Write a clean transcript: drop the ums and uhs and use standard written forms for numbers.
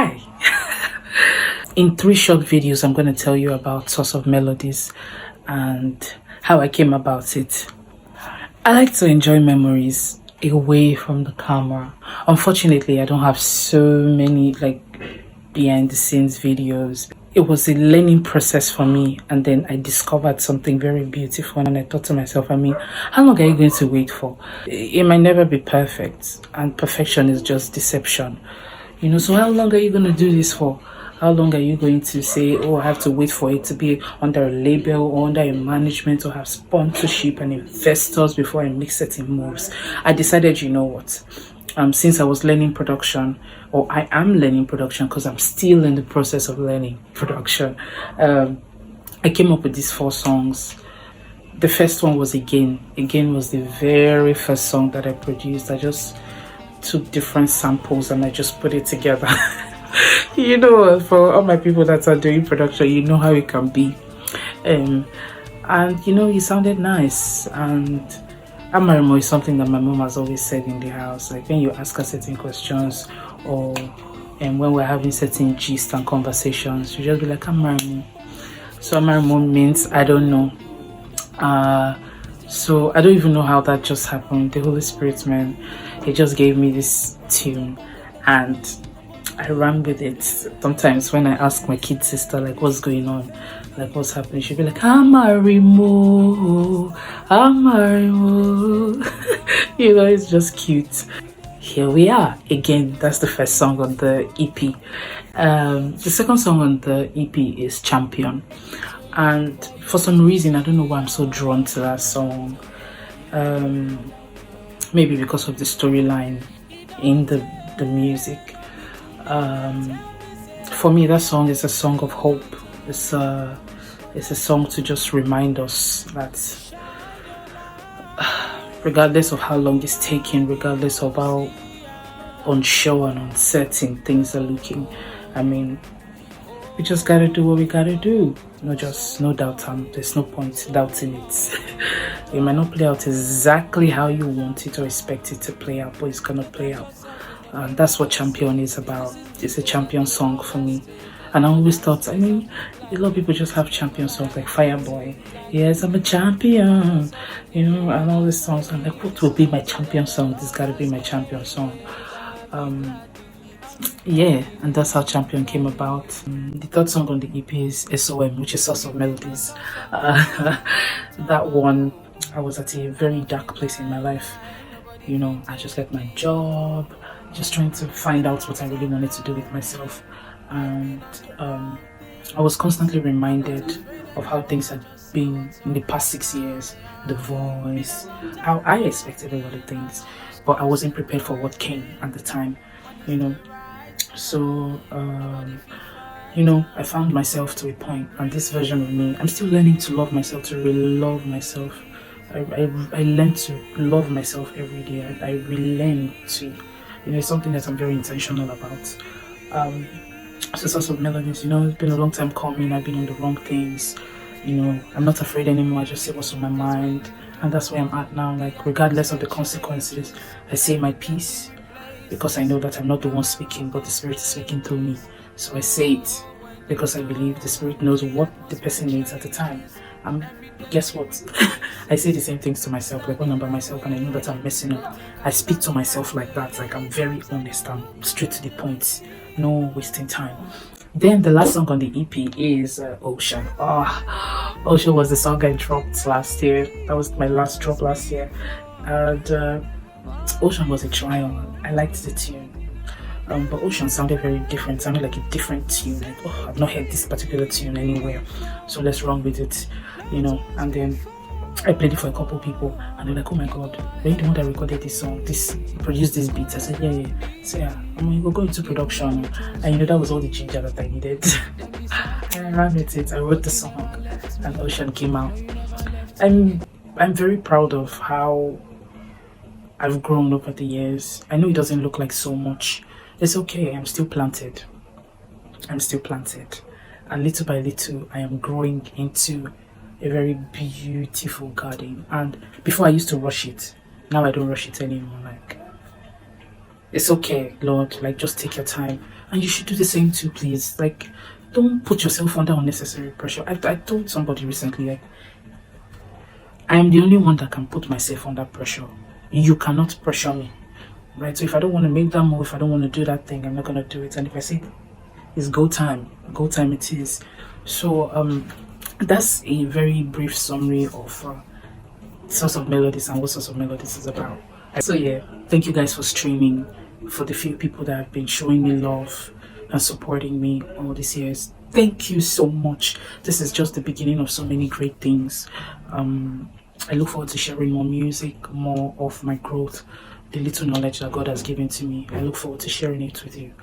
Hi! In 3 short videos, I'm going to tell you about Source of Melodies and how I came about it. I like to enjoy memories away from the camera. Unfortunately, I don't have so many behind the scenes videos. It was a learning process for me, and then I discovered something very beautiful, and I thought to myself, how long are you going to wait for? It might never be perfect, and perfection is just deception. So how long are you going to do this for? How long are you going to say, oh, I have to wait for it to be under a label or under a management or have sponsorship and investors before I make certain moves? I decided, you know what? Since I was learning production, or I am learning production because I'm still in the process of learning production, I came up with these 4 songs. The first one was Again. Again was the very first song that I produced. I just took different samples and I just put it together. For all my people that are doing production, you know how it can be. And it sounded nice. And Amarimo is something that my mom has always said in the house. Like when you ask her certain questions, and when we're having certain gist and conversations, you just be like, Amarimo. So Amarimo means I don't know. So I don't even know how that just happened. The Holy Spirit, man, he just gave me this tune and I ran with it. Sometimes when I ask my kid sister, like, what's going on? Like, what's happening? She'll be like, Amarimo, Amarimo. It's just cute. Here we are. Again, that's the first song on the EP. The second song on the EP is Champion. And for some reason, I don't know why I'm so drawn to that song. Maybe because of the storyline in the music. For me, that song is a song of hope. It's a song to just remind us that regardless of how long it's taking, regardless of how unsure and uncertain things are looking, we just gotta do what we gotta do. No doubt. There's no point doubting it. It might not play out exactly how you want it or expect it to play out, but it's gonna play out. And that's what Champion is about. It's a champion song for me. And I always thought, a lot of people just have champion songs like Fireboy. Yes, I'm a champion. And all these songs. I'm like, what will be my champion song? This gotta be my champion song. And that's how Champion came about. The third song on the EP is SOM, which is Source of Melodies. That one, I was at a very dark place in my life. I just left my job, just trying to find out what I really wanted to do with myself. And I was constantly reminded of how things had been in the past 6 years. The Voice, how I expected a lot of things, but I wasn't prepared for what came at the time, So, I found myself to a point, and this version of me, I'm still learning to love myself, to really love myself. I learn to love myself every day. I relearn to, it's something that I'm very intentional about. So Source of Melodies, it's been a long time coming. I've been on the wrong things. I'm not afraid anymore. I just say what's on my mind, and that's where I'm at now. Like, regardless of the consequences, I say my piece because I know that I'm not the one speaking, but the Spirit is speaking through me. So I say it because I believe the Spirit knows what the person needs at the time. Guess what? I say the same things to myself, like when I'm by myself and I know that I'm messing up. I speak to myself like that, like I'm very honest, I'm straight to the point, no wasting time. Then the last song on the EP is Ocean. Ocean was the song I dropped last year. That was my last drop last year. And Ocean was a trial. I liked the tune. But Ocean sounded very different, sounded like a different tune. Like, I've not heard this particular tune anywhere, so let's run with it, And then I played it for a couple people, and they're like, oh my god, were you the one that recorded this song, produced this beat? I said, yeah. So we'll go into production, and that was all the ginger that I needed. I ran with it, I wrote the song, and Ocean came out. I'm very proud of how I've grown over the years. I know it doesn't look like so much. It's okay, I'm still planted. And little by little, I am growing into a very beautiful garden. And before I used to rush it. Now I don't rush it anymore. Like, it's okay, Lord. Like, just take your time. And you should do the same too, please. Like, don't put yourself under unnecessary pressure. I told somebody recently, like, I am the only one that can put myself under pressure. You cannot pressure me, right? So if I don't want to make that move, if I don't want to do that thing, I'm not going to do it. And if I say it's go time it is. So that's a very brief summary of Source of Melodies and what Source of Melodies is about. So yeah, thank you guys for streaming, for the few people that have been showing me love and supporting me all these years. Thank you so much. This is just the beginning of so many great things. I look forward to sharing more music, more of my growth, the little knowledge that God has given to me. I look forward to sharing it with you.